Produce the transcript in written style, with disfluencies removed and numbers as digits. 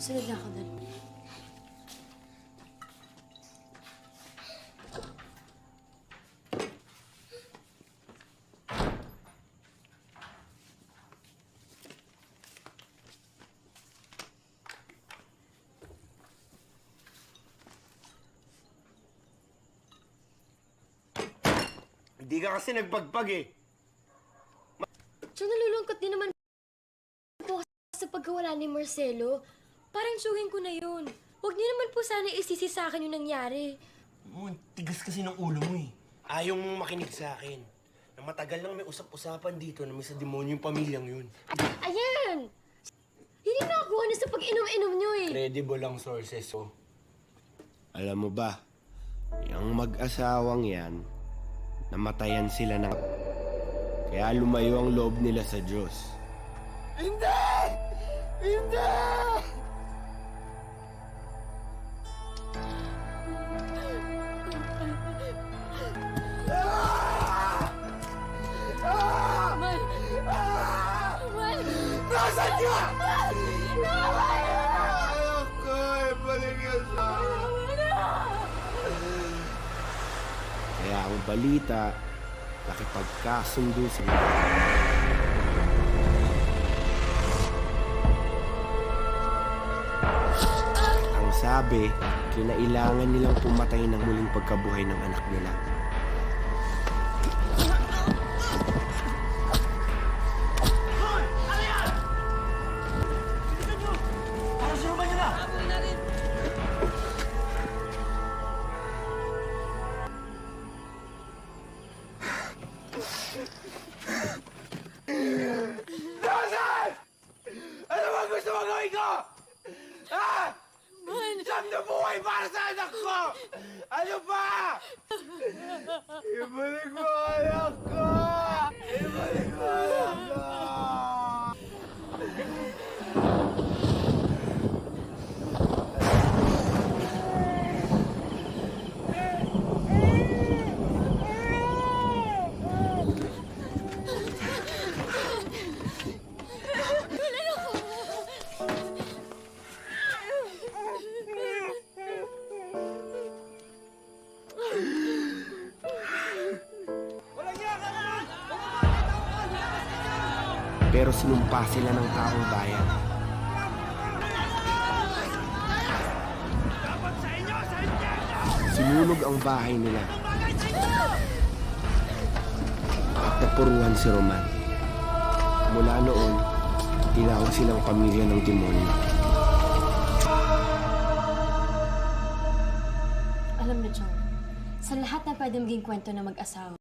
Sunod na ako doon. Hindi ka kasi nagpagpag eh. Tsaka nalulungkot din naman po sa pagkawala ni Marcelo. Parang sugin ko na yun. Huwag niyo naman po sana isisi sa akin yung nangyari. Tigas kasi ng ulo mo eh. Ayaw mong makinig sa akin. Na matagal nang may usap-usapan dito na may sa demonyo yung pamilyang yun. Ayan! Hindi nakakuha na sa pag-inom-inom niyo eh. Credible ang sources, oh. Alam mo ba, yung mag-asawang yan, namatayan sila ng... Kaya lumayo ang loob nila sa Diyos. Hindi! Hindi! Mal! Mal! Nasaan ka? Mal! Ayaw ko! Ibalik yun sa Kaya ang balita, nakipagkasundo sila. Ang sabi, kinailangan nilang pumatay ng muling pagkabuhay ng anak nila. Nasaan? Ano ba gusto mo gawin ko? Ha? Man! Siyam na buhay para sa anak ko! Ano ba? Ibalik mo ang anak ko! Ibalik mo ang anak ko! Pero sinumpa sila ng taong bayan. Sinunog ang bahay nila. At napuruhan si Roman. Mula noon, tinawag silang pamilya ng demonyo. Alam mo, John, sa lahat ng pwede maging kwento ng mag-asawa,